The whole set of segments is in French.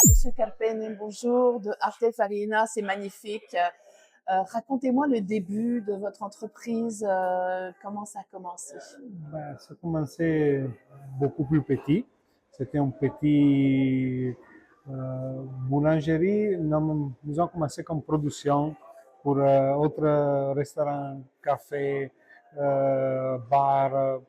Monsieur Carpene, bonjour, de Arte Farina, c'est magnifique. Racontez-moi le début de votre entreprise, comment ça a commencé? Ben, ça a commencé beaucoup plus petit. C'était un petit boulangerie. Nous avons commencé comme production pour autres restaurants, cafés, bars.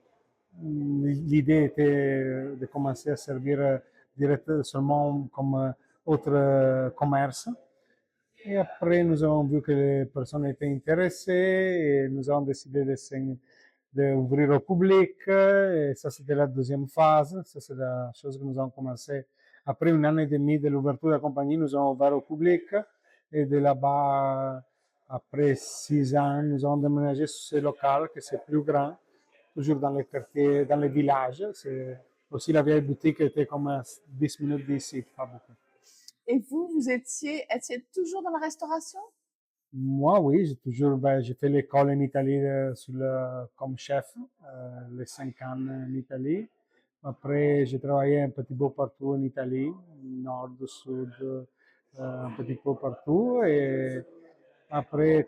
L'idée était de commencer à servir direct, seulement comme autre commerce. Et après, nous avons vu que les personnes étaient intéressées et nous avons décidé d'ouvrir au public. Et ça, c'était la deuxième phase. Ça, c'est la chose que nous avons commencé. Après un an et demi de l'ouverture de la compagnie, nous avons ouvert au public. Et de là-bas, après 6 ans, nous avons déménagé sur ce local, que c'est plus grand, toujours dans les quartiers, dans les villages. C'est aussi la vieille boutique était comme à 10 minutes d'ici, pas beaucoup. Et vous, étiez toujours dans la restauration? Moi, oui, j'ai fait l'école en Italie comme chef, les 5 ans en Italie. Après, j'ai travaillé un petit peu partout en Italie, nord, sud, un petit peu partout. Et après,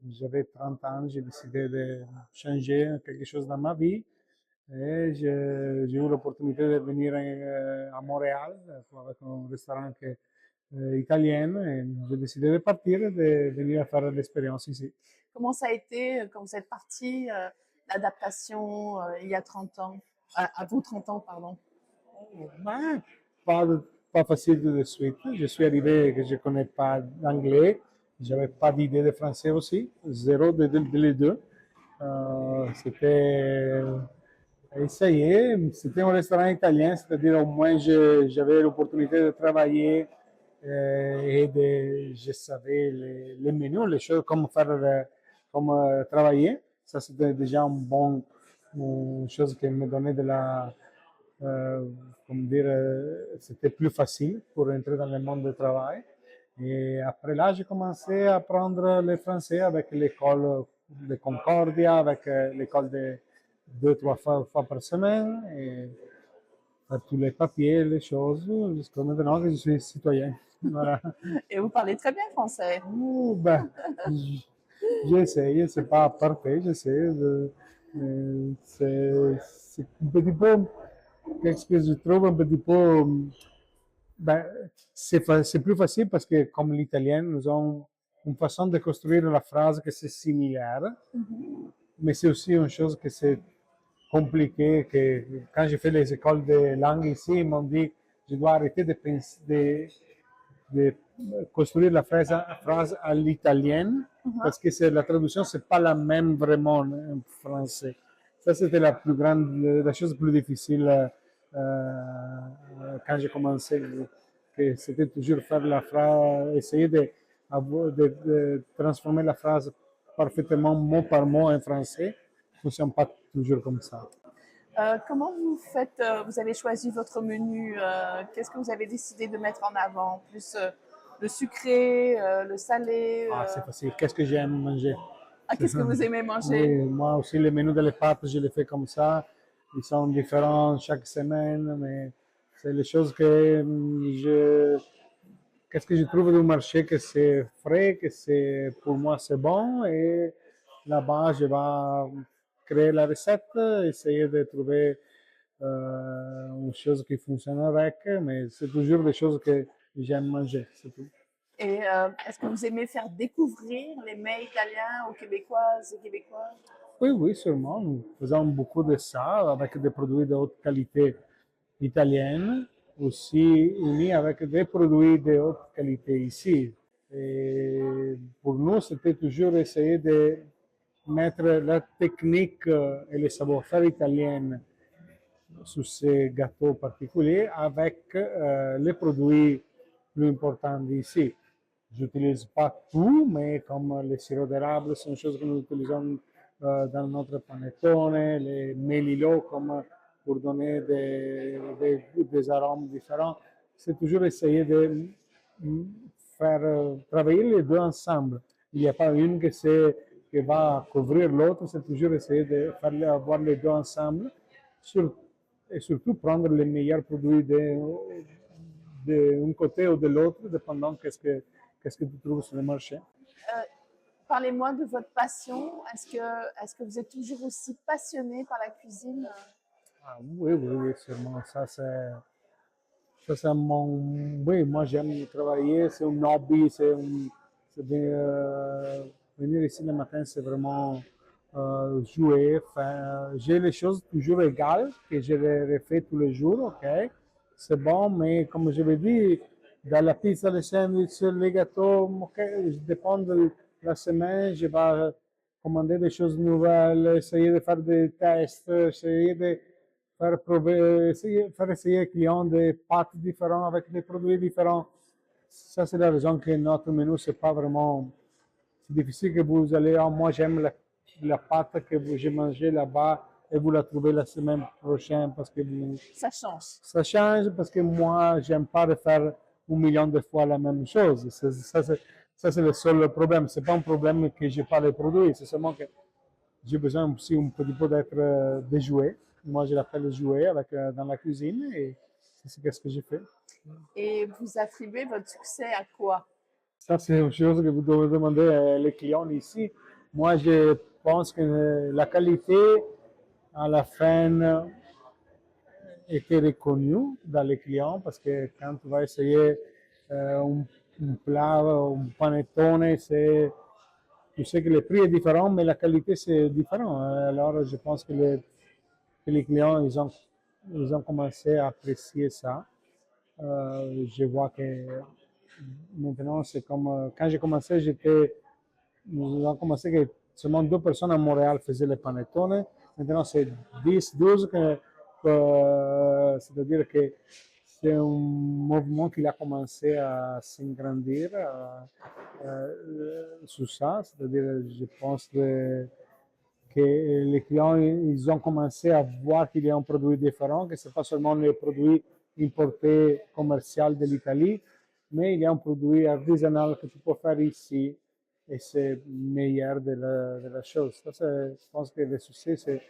j'avais 30 ans, j'ai décidé de changer quelque chose dans ma vie. Et j'ai eu l'opportunité de venir à Montréal avec un restaurant italien et j'ai décidé de partir et de venir faire l'expérience ici. Comment ça a été quand vous êtes parti, l'adaptation il y a 30 ans, à vos 30 ans, pardon? Ben, pas, pas facile tout de suite. Je suis arrivé que je ne connais pas d'anglais, j'avais pas d'idée de français aussi, zéro de les deux. C'était essayer, c'était un restaurant italien, c'est-à-dire au moins j'avais l'opportunité de travailler je savais les menus, les choses, comment faire, comment travailler. Ça, c'était déjà une chose qui me donnait euh, comment dire, c'était plus facile pour entrer dans le monde du travail. Et après là, j'ai commencé à apprendre le français avec l'école de Concordia, avec l'école de 2, 3 fois par semaine, et faire tous les papiers, les choses, jusqu'à maintenant que je suis citoyen. Voilà. Et vous parlez très bien français. Ben, j'essaye, c'est pas parfait, j'essaie c'est un petit peu, qu'est-ce que je trouve un petit peu, ben, c'est plus facile parce que comme l'italien, nous avons une façon de construire la phrase que c'est similaire, mais c'est aussi une chose que c'est compliqué, que quand j'ai fait les écoles de langue ici, ils m'ont dit, je dois arrêter de penser, de construire la phrase à l'italienne, parce que la traduction, c'est pas la même vraiment en français. Ça, c'était la chose plus difficile quand j'ai commencé, que c'était toujours faire la phrase, essayer de transformer la phrase parfaitement mot par mot en français. Ne fonctionne pas toujours comme ça. Comment vous faites, vous avez choisi votre menu, qu'est-ce que vous avez décidé de mettre en avant? Plus le sucré, le salé? Ah, c'est facile. Qu'est-ce que j'aime manger? Ah, qu'est-ce que vous aimez Oui, manger? moi aussi, les menus de les pâtes, je les fais comme ça. Ils sont différents chaque semaine, mais c'est les choses que qu'est-ce que je trouve du marché que c'est frais, que c'est, pour moi, c'est bon. Et là-bas, je vais créer la recette, essayer de trouver une chose qui fonctionne avec, mais c'est toujours des choses que j'aime manger, c'est tout. Et est-ce que vous aimez faire découvrir les mets italiens aux Québécoises et Québécois? Oui, oui, sûrement. Nous faisons beaucoup de ça avec des produits de haute qualité italienne, aussi unis avec des produits de haute qualité ici. Et pour nous, c'était toujours essayer de mettre la technique et le savoir-faire italien sur ces gâteaux particuliers avec les produits plus importants d'ici. J'utilise pas tout, mais comme les sirops d'érable, c'est une chose que nous utilisons dans notre panettone, les melilo comme pour donner des arômes différents. C'est toujours essayer de faire travailler les deux ensemble. Il n'y a pas une qui va couvrir l'autre, c'est toujours essayer de faire avoir les deux ensemble sur- et surtout prendre les meilleurs produits d'un côté ou de l'autre, dépendant qu'est-ce que tu trouves sur le marché. Parlez-moi de votre passion. Est-ce que vous êtes toujours aussi passionné par la cuisine? Ah, oui, oui, oui, sûrement. Ça, c'est mon. Oui, moi, j'aime travailler, c'est un hobby, venir ici le matin, c'est vraiment jouer. J'ai les choses toujours égales que je les refais tous les jours, ok? C'est bon, mais comme je l'ai dit, dans la pizza, les sandwichs, les gâteaux, ok, je dépend de la semaine, je vais commander des choses nouvelles, essayer de faire des tests, essayer de faire essayer aux clients des pâtes différentes avec des produits différents. Ça, c'est la raison que notre menu, c'est pas vraiment. C'est difficile que vous allez. Ah, moi, j'aime la pâte que j'ai mangée là-bas et vous la trouvez la semaine prochaine parce que Ça change. ça change parce que moi, j'aime pas refaire 1 million de fois la même chose. Ça, c'est le seul problème. C'est pas un problème que j'ai pas les produits, c'est seulement que j'ai besoin aussi un petit peu d'être de jouer. Moi, je l'appelle jouer avec, dans la cuisine et c'est ce que j'ai fait. Et vous attribuez votre succès à quoi? Ça, c'est une chose que vous devez demander les clients ici. Moi, je pense que la qualité, à la fin, était reconnue dans les clients parce que quand tu vas essayer un plat, un panettone, tu sais que le prix est différent, mais la qualité, c'est différent. Alors, je pense que les clients, ils ont commencé à apprécier ça. Je vois que maintenant, c'est comme quand j'ai commencé, nous avons commencé que seulement 2 personnes à Montréal faisaient les panettone. Maintenant, c'est 10, 12, c'est-à-dire que c'est un mouvement qui a commencé à s'agrandir sur ça. C'est-à-dire, je pense que les clients ils ont commencé à voir qu'il y a un produit différent, que ce n'est pas seulement les produits importés commerciaux de l'Italie, mais il y a un produit artisanal que tu peux faire ici et c'est meilleur de la chose. Ça, je pense que le souci, c'est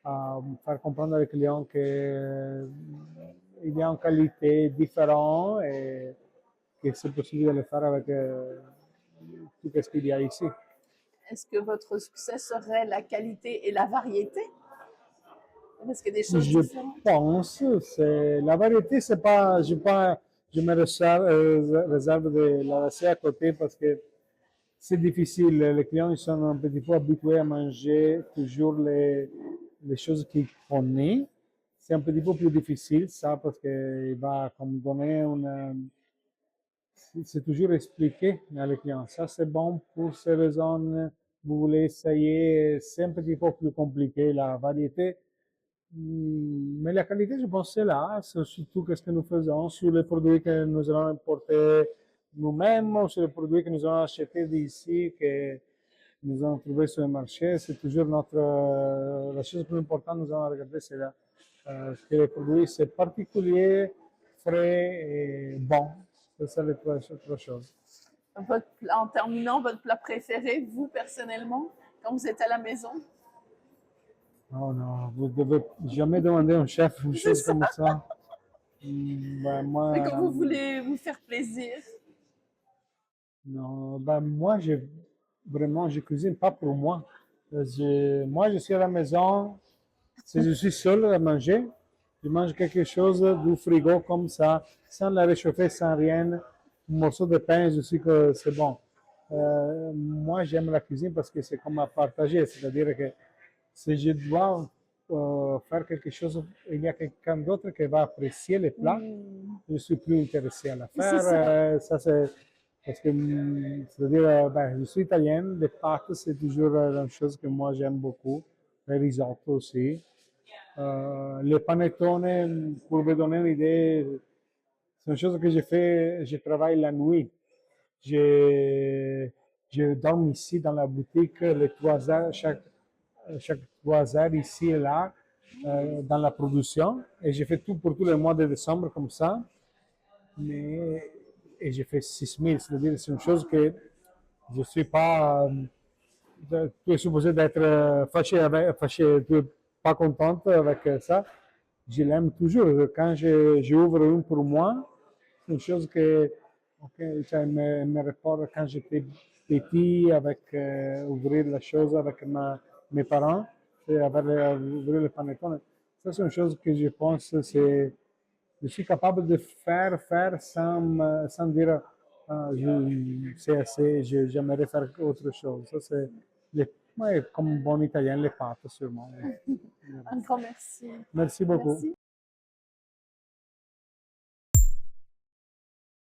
faire comprendre aux clients qu'il y a une qualité différente et que c'est possible de le faire avec tout ce qu'il y a ici. Est-ce que votre succès serait la qualité et la variété? Est-ce qu'il y a des choses Je différentes? pense, c'est la variété, c'est pas, je me réserve de la laisser à côté parce que c'est difficile. Les clients ils sont un petit peu habitués à manger toujours les choses qu'ils connaissent. C'est un petit peu plus difficile ça parce qu'il va comme donner une. C'est toujours expliqué à les clients. Ça c'est bon pour ces raisons. Vous voulez essayer, c'est un petit peu plus compliqué la variété. Mais la qualité, je pense, c'est là. C'est surtout ce que nous faisons sur les produits que nous allons importer nous-mêmes, ou sur les produits que nous allons acheter d'ici, que nous allons trouver sur le marché. C'est toujours la chose plus importante nous allons regarder, c'est que les produits c'est particulier, frais et bon. C'est ça les trois choses. En terminant, votre plat préféré, vous personnellement, quand vous êtes à la maison? Oh non, vous ne devez jamais demander à un chef une chose comme ça. Ben, moi, Mais quand vous voulez vous faire plaisir. non, ben, moi, vraiment, je cuisine pas pour moi. Moi, je suis à la maison, si je suis seul à manger, je mange quelque chose du frigo comme ça, sans la réchauffer, sans rien. Un morceau de pain, je sais que c'est bon. Moi, j'aime la cuisine parce que c'est comme à partager, c'est-à-dire que si je dois faire quelque chose, il y a quelqu'un d'autre qui va apprécier les plats, je suis plus intéressé à la faire. Ça, c'est parce que, c'est-à-dire, ben, je suis italien, les pâtes, c'est toujours une chose que moi j'aime beaucoup, les risotto aussi. Les panettone, pour vous donner une idée, c'est une chose que je fais, je travaille la nuit. Je, je dors ici dans la boutique les 3 heures, chaque 3 heures ici et là, dans la production. Et j'ai fait tout pour tous les mois de décembre comme ça. Mais, et j'ai fait 6000, c'est-à-dire c'est une chose que je ne suis pas. Tu es supposé d'être fâché, tu n'es pas contente avec ça. Je l'aime toujours. Quand j'ouvre une pour moi, c'est une chose que ok, cioè, me rapport quand j'étais petit avec ouvrir la chose avec mes parents, c'est ouvrir le panettone. Ça, c'est une chose que je pense, c'est, je suis capable de faire sans dire ah, c'est assez, j'aimerais faire autre chose. Ça, c'est ouais, comme bon italien, les pâtes, sûrement. Un grand merci. Merci beaucoup. Merci.